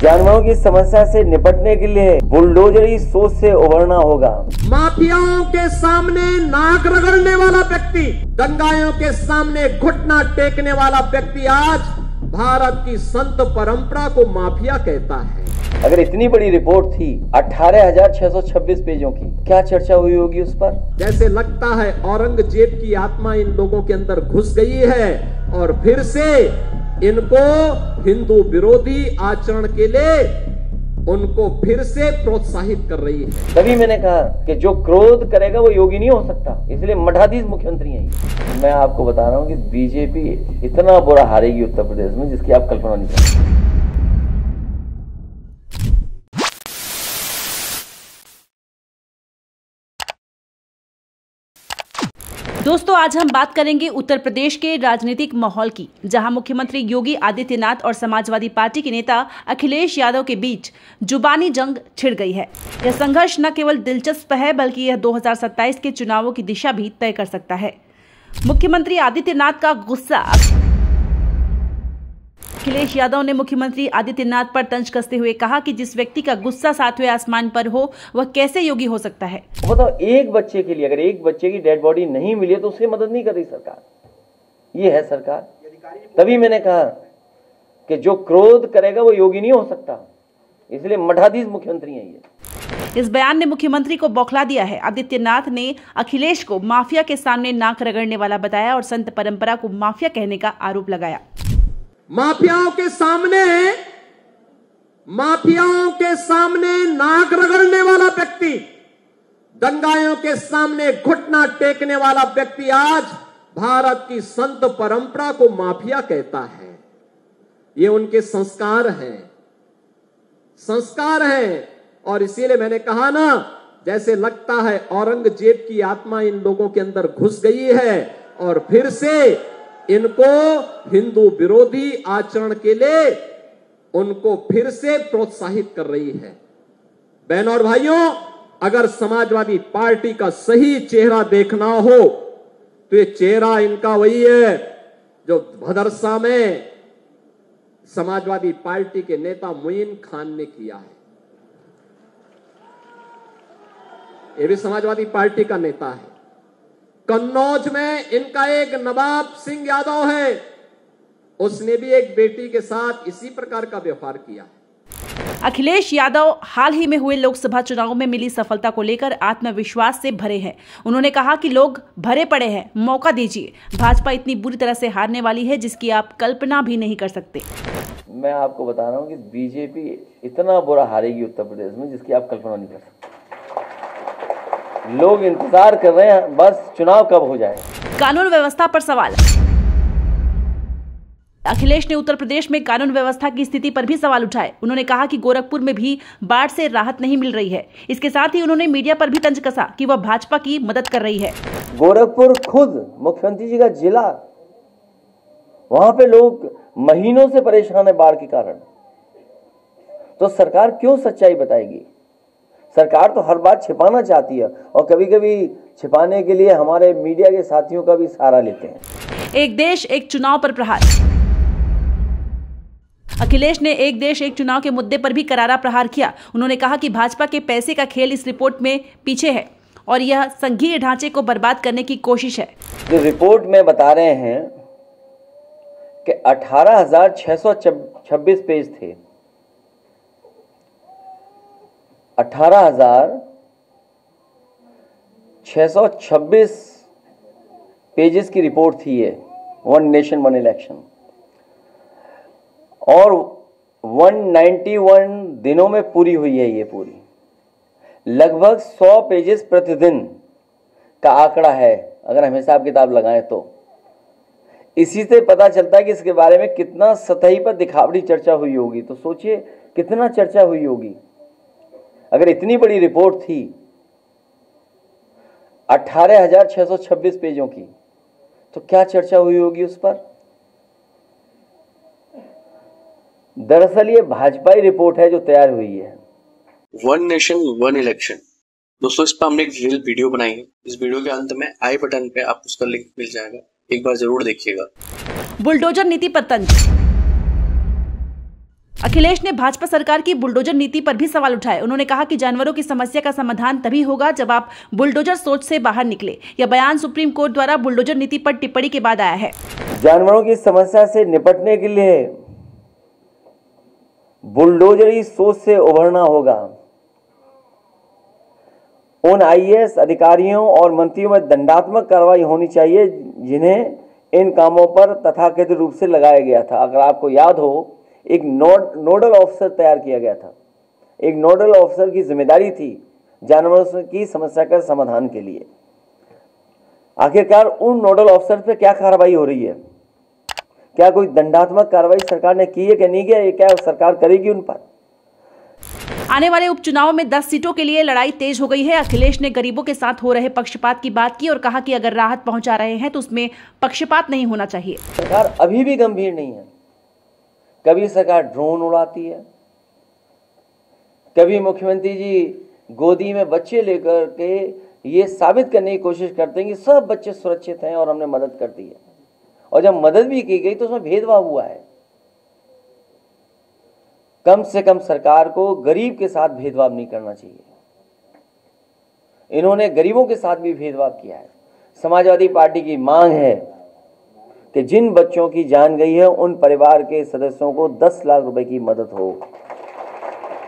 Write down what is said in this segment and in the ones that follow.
जानवरों की समस्या से निपटने के लिए बुलडोजरी सोच से उभरना होगा। माफियाओं के सामने नाक रगड़ने वाला व्यक्ति, दंगाइयों के सामने घुटना टेकने वाला व्यक्ति आज भारत की संत परंपरा को माफिया कहता है। अगर इतनी बड़ी रिपोर्ट थी 18,626 पेजों की, क्या चर्चा हुई होगी उस पर? जैसे लगता है औरंगजेब की आत्मा इन लोगों के अंदर घुस गई है और फिर से इनको हिंदू विरोधी आचरण के लिए उनको फिर से प्रोत्साहित कर रही है। तभी मैंने कहा कि जो क्रोध करेगा वो योगी नहीं हो सकता, इसलिए मठाधीश मुख्यमंत्री हैं। मैं आपको बता रहा हूं कि बीजेपी इतना बुरा हारेगी उत्तर प्रदेश में जिसकी आप कल्पना नहीं कर सकते। दोस्तों, आज हम बात करेंगे उत्तर प्रदेश के राजनीतिक माहौल की, जहां मुख्यमंत्री योगी आदित्यनाथ और समाजवादी पार्टी के नेता अखिलेश यादव के बीच जुबानी जंग छिड़ गई है। यह संघर्ष न केवल दिलचस्प है बल्कि यह 2027 के चुनावों की दिशा भी तय कर सकता है। मुख्यमंत्री आदित्यनाथ का गुस्सा। अखिलेश यादव ने मुख्यमंत्री आदित्यनाथ पर तंज कसते हुए कहा कि जिस व्यक्ति का गुस्सा सातवें आसमान पर हो वह कैसे योगी हो सकता है। बताओ, एक बच्चे के लिए अगर एक बच्चे की डेड बॉडी नहीं मिली तो उसकी मदद नहीं कर रही सरकार। ये है सरकार। तभी मैंने कहा कि जो क्रोध करेगा वो योगी नहीं हो सकता, इसलिए मठाधीश मुख्यमंत्री हैं ये। इस बयान ने मुख्यमंत्री को बौखला दिया है। आदित्यनाथ ने अखिलेश को माफिया के सामने नाक रगड़ने वाला बताया और संत परंपरा को माफिया कहने का आरोप लगाया। माफियाओं के सामने नाक रगड़ने वाला व्यक्ति, दंगाइयों के सामने घुटना टेकने वाला व्यक्ति आज भारत की संत परंपरा को माफिया कहता है। ये उनके संस्कार हैं और इसीलिए मैंने कहा ना, जैसे लगता है औरंगजेब की आत्मा इन लोगों के अंदर घुस गई है और फिर से इनको हिंदू विरोधी आचरण के लिए उनको फिर से प्रोत्साहित कर रही है। बहनों और भाइयों, अगर समाजवादी पार्टी का सही चेहरा देखना हो तो ये चेहरा इनका वही है जो भदरसा में समाजवादी पार्टी के नेता मुइन खान ने किया है। ये भी समाजवादी पार्टी का नेता है। कन्नौज में इनका एक नवाब सिंह यादव है, उसने भी एक बेटी के साथ इसी प्रकार का व्यवहार किया। अखिलेश यादव हाल ही में हुए लोकसभा चुनाव में मिली सफलता को लेकर आत्मविश्वास से भरे हैं। उन्होंने कहा कि लोग भरे पड़े हैं, मौका दीजिए। भाजपा इतनी बुरी तरह से हारने वाली है जिसकी आप कल्पना भी नहीं कर सकते। मैं आपको बता रहा हूं कि बीजेपी इतना बुरा हारेगी उत्तर प्रदेश में जिसकी आप कल्पना नहीं कर सकते। लोग इंतजार कर रहे हैं बस चुनाव कब हो जाए। कानून व्यवस्था पर सवाल। अखिलेश ने उत्तर प्रदेश में कानून व्यवस्था की स्थिति पर भी सवाल उठाए। उन्होंने कहा कि गोरखपुर में भी बाढ़ से राहत नहीं मिल रही है। इसके साथ ही उन्होंने मीडिया पर भी तंज कसा कि वह भाजपा की मदद कर रही है। गोरखपुर खुद मुख्यमंत्री जी का जिला, वहां पे लोग महीनों से परेशान है बाढ़ के कारण। तो सरकार क्यों सच्चाई बताएगी? सरकार तो हर बात छिपाना चाहती है और कभी कभी छिपाने के लिए हमारे मीडिया के साथियों का भी सहारा लेते हैं। एक देश एक चुनाव पर प्रहार। अखिलेश ने एक देश एक चुनाव के मुद्दे पर भी करारा प्रहार किया। उन्होंने कहा कि भाजपा के पैसे का खेल इस रिपोर्ट में पीछे है और यह संघीय ढांचे को बर्बाद करने की कोशिश है। जो रिपोर्ट में बता रहे हैं कि 18,626 पेज थे, 18,626 पेजेस की रिपोर्ट थी ये, वन नेशन वन इलेक्शन, और 191 दिनों में पूरी हुई है। ये पूरी लगभग 100 पेजेस प्रतिदिन का आंकड़ा है अगर हम हिसाब किताब लगाएं तो। इसी से पता चलता है कि इसके बारे में कितना सतही पर दिखावटी चर्चा हुई होगी। तो सोचिए कितना चर्चा हुई होगी। अगर इतनी बड़ी रिपोर्ट थी 18,626 पेजों की, तो क्या चर्चा हुई होगी उस पर? दरअसल ये भाजपाई रिपोर्ट है जो तैयार हुई है। वन नेशन वन इलेक्शन, दोस्तों इस पर हमने एक रियल वीडियो बनाई है। इस वीडियो के अंत में आई बटन पे आप उसका लिंक मिल जाएगा, एक बार जरूर देखिएगा। बुलडोजर नीति पर तंज। अखिलेश ने भाजपा सरकार की बुलडोजर नीति पर भी सवाल उठाए। उन्होंने कहा कि जानवरों की समस्या का समाधान तभी होगा जब आप बुलडोजर सोच से बाहर निकले। यह बयान सुप्रीम कोर्ट द्वारा बुलडोजर नीति पर टिप्पणी के बाद आया है। जानवरों की समस्या से निपटने के लिए बुलडोजरी सोच से उभरना होगा। उन आईएएस अधिकारियों और मंत्रियों में दंडात्मक कार्रवाई होनी चाहिए जिन्हें इन कामों पर तथाकथित रूप से लगाया गया था। अगर आपको याद हो, एक नोडल ऑफिसर तैयार किया गया था। एक नोडल ऑफिसर की जिम्मेदारी थी जानवरों की समस्या का समाधान के लिए। आखिरकार उन नोडल ऑफिसर पे क्या कार्रवाई हो रही है? क्या कोई दंडात्मक कार्रवाई सरकार ने की है कि नहीं किया? ये क्या सरकार करेगी उन पर? आने वाले उपचुनाव में 10 सीटों के लिए लड़ाई तेज हो गई है। अखिलेश ने गरीबों के साथ हो रहे पक्षपात की बात की और कहा कि अगर राहत पहुंचा रहे हैं तो उसमें पक्षपात नहीं होना चाहिए। सरकार अभी भी गंभीर नहीं है। कभी सरकार ड्रोन उड़ाती है, कभी मुख्यमंत्री जी गोदी में बच्चे लेकर के ये साबित करने की कोशिश करते हैं कि सब बच्चे सुरक्षित हैं और हमने मदद कर दी है। और जब मदद भी की गई तो उसमें भेदभाव हुआ है। कम से कम सरकार को गरीब के साथ भेदभाव नहीं करना चाहिए। इन्होंने गरीबों के साथ भी भेदभाव किया है। समाजवादी पार्टी की मांग है कि जिन बच्चों की जान गई है उन परिवार के सदस्यों को 10 लाख रुपए की मदद हो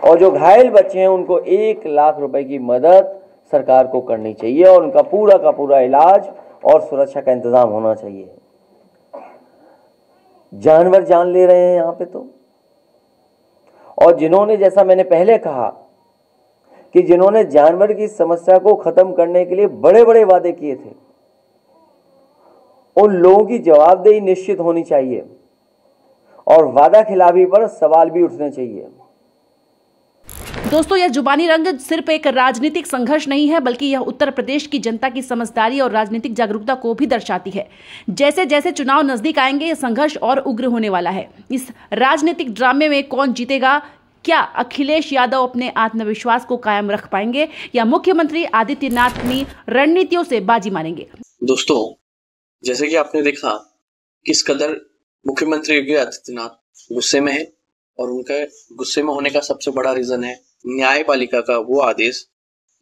और जो घायल बच्चे हैं उनको 1 लाख रुपए की मदद सरकार को करनी चाहिए और उनका पूरा का पूरा इलाज और सुरक्षा का इंतजाम होना चाहिए। जानवर जान ले रहे हैं यहाँ पे तो। और जिन्होंने, जैसा मैंने पहले कहा कि जिन्होंने जानवर की समस्या को खत्म करने के लिए बड़े बड़े वादे किए थे, उन लोगों की जवाबदेही निश्चित होनी चाहिए और वादा खिलाफी पर सवाल भी उठने चाहिए। दोस्तों, यह जुबानी रंग सिर्फ एक राजनीतिक संघर्ष नहीं है, बल्कि यह उत्तर प्रदेश की जनता की समझदारी और राजनीतिक जागरूकता को भी दर्शाती है। जैसे जैसे चुनाव नजदीक आएंगे, यह संघर्ष और उग्र होने वाला है। इस राजनीतिक ड्रामे में कौन जीतेगा? क्या अखिलेश यादव अपने आत्मविश्वास को कायम रख पाएंगे या मुख्यमंत्री आदित्यनाथ अपनी रणनीतियों से बाजी मारेंगे? दोस्तों, जैसे कि आपने देखा किस कदर मुख्यमंत्री योगी आदित्यनाथ गुस्से में है और उनका गुस्से में होने का सबसे बड़ा रीजन है न्यायपालिका का वो आदेश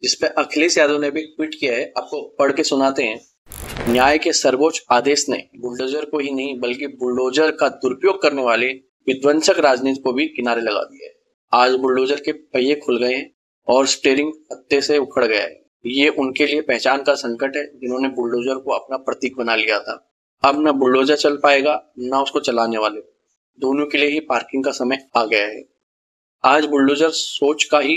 जिसपे अखिलेश यादव ने भी ट्वीट किया है। आपको पढ़ के सुनाते हैं। न्याय के सर्वोच्च आदेश ने बुलडोजर को ही नहीं बल्कि बुलडोजर का दुरुपयोग करने वाले विध्वंसक राजनीति को भी किनारे लगा दिया है। आज बुलडोजर के पहिए खुल गए हैं और स्टीयरिंग पत्ते से उखड़ गया है। ये उनके लिए पहचान का संकट है जिन्होंने बुलडोजर को अपना प्रतीक बना लिया था। अब न बुलडोजर चल पाएगा न उसको चलाने वाले, दोनों के लिए ही पार्किंग का समय आ गया है। आज बुलडोजर सोच का ही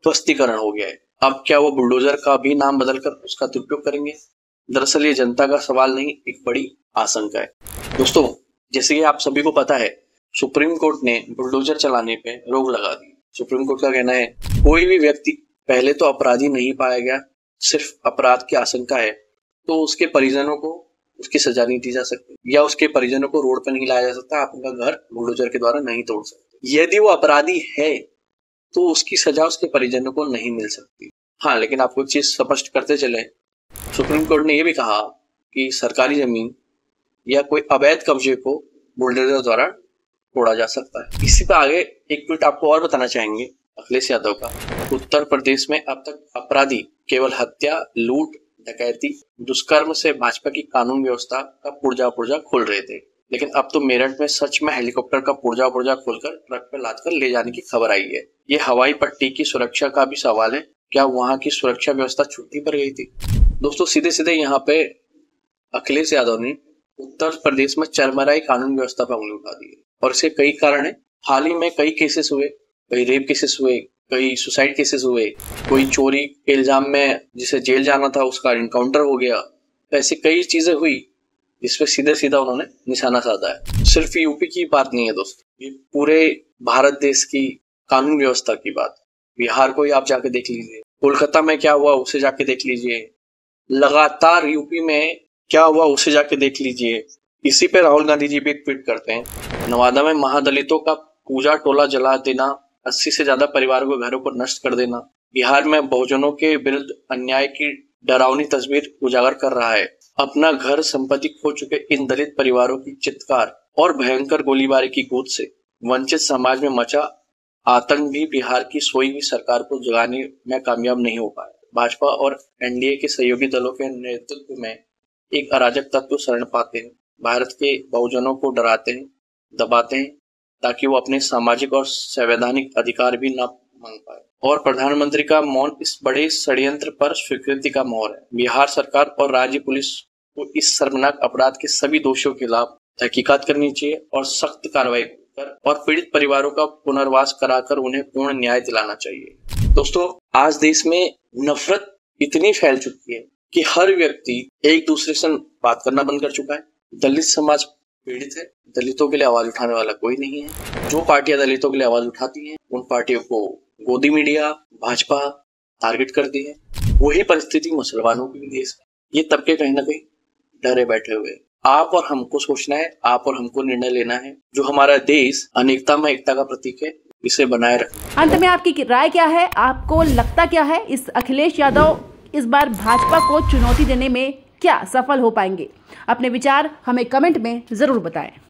ध्वस्तीकरण हो गया है। अब क्या वो बुलडोजर का भी नाम बदलकर उसका दुरुपयोग करेंगे? दरअसल ये जनता का सवाल नहीं, एक बड़ी आशंका है। दोस्तों, जैसे कि आप सभी को पता है, सुप्रीम कोर्ट ने बुलडोजर चलाने पे रोक लगा दी। सुप्रीम कोर्ट का कहना है कोई भी व्यक्ति पहले तो अपराधी नहीं पाया गया, सिर्फ अपराध की आशंका है, तो उसके परिजनों को उसकी सजा नहीं दी जा सकती या उसके परिजनों को रोड पर नहीं लाया जा सकता। आप उनका घर बुलडोजर के द्वारा नहीं तोड़ सकते। यदि वो अपराधी है तो उसकी सजा उसके परिजनों को नहीं मिल सकती। हाँ, लेकिन आपको एक चीज स्पष्ट करते चले, सुप्रीम कोर्ट ने यह भी कहा कि सरकारी जमीन या कोई अवैध कब्जे को बुलडोजर द्वारा तोड़ा जा सकता है। इसी पे आगे एक ट्वीट आपको और बताना चाहेंगे अखिलेश यादव का। उत्तर प्रदेश में अब तक अपराधी केवल हत्या, लूट, डकैती, दुष्कर्म से भाजपा की कानून व्यवस्था का पुर्जा खोल रहे थे, लेकिन अब तो मेरठ में सच में हेलीकॉप्टर का पुर्जा खोलकर ट्रक पर लादकर ले जाने की खबर आई है। ये हवाई पट्टी की सुरक्षा का भी सवाल है। क्या वहां की सुरक्षा व्यवस्था छुट्टी पर गई थी? दोस्तों, सीधे सीधे यहाँ पे अखिलेश यादव ने उत्तर प्रदेश में चरमराई कानून व्यवस्था पर उंगली उठा दी है और इसके कई कारण है। हाल ही में कई केसेस हुए, कई रेप केसेस हुए, कई सुसाइड केसेस हुए, कोई चोरी के इल्जाम में जिसे जेल जाना था उसका इनकाउंटर हो गया। तो ऐसी कई चीजें हुई जिसपे सीधे सीधा उन्होंने निशाना साधा है। सिर्फ यूपी की बात नहीं है दोस्तों, ये पूरे भारत देश की कानून व्यवस्था की बात। बिहार को ही आप जाके देख लीजिए, कोलकाता में क्या हुआ उसे जाके देख लीजिए, लगातार यूपी में क्या हुआ उसे जाके देख लीजिए। इसी पे राहुल गांधी जी भी एक ट्वीट करते हैं। नवादा में महादलितों का पूजा टोला जला देना, 80 से ज्यादा परिवारों को घरों पर नष्ट कर देना, बिहार में बहुजनों के विरुद्ध अन्याय की डरावनी तस्वीर उजागर कर रहा है। अपना घर संपत्ति खो चुके इन दलित परिवारों की चित्कार और भयंकर गोलीबारी की गूंज से वंचित समाज में मचा आतंक भी बिहार की सोई हुई सरकार को जगाने में कामयाब नहीं हो पाया। भाजपा और एनडीए के सहयोगी दलों के नेतृत्व में एक अराजक तत्व शरण पाते हैं, भारत के बहुजनों को डराते हैं, दबाते हैं, ताकि वो अपने सामाजिक और संवैधानिक अधिकार भी न मांग पाए। और प्रधानमंत्री का मौन इस बड़े षड्यंत्र पर स्वीकृति का मोहर है। बिहार सरकार और राज्य पुलिस को इस शर्मनाक अपराध के सभी दोषियों के खिलाफ तहकीकात करनी चाहिए और सख्त कार्रवाई कर और पीड़ित परिवारों का पुनर्वास कराकर उन्हें पूर्ण न्याय दिलाना चाहिए। दोस्तों, आज देश में नफरत इतनी फैल चुकी है कि हर व्यक्ति एक दूसरे से बात करना बंद कर चुका है। दलित समाज पीड़ित है, दलितों के लिए आवाज उठाने वाला कोई नहीं है। जो पार्टियां दलितों के लिए आवाज उठाती हैं, उन पार्टियों को गोदी मीडिया, भाजपा टारगेट करती है। वही परिस्थिति मुसलमानों की भी देश में। ये तबके कहीं ना कहीं डरे बैठे हुए। आप और हमको सोचना है, आप और हमको निर्णय लेना है। जो हमारा देश अनेकता में एकता का प्रतीक है, इसे बनाए रखें। अंत में आपकी राय क्या है? आपको लगता क्या है, इस अखिलेश यादव इस बार भाजपा को चुनौती देने में क्या सफल हो पाएंगे? अपने विचार हमें कमेंट में जरूर बताएं।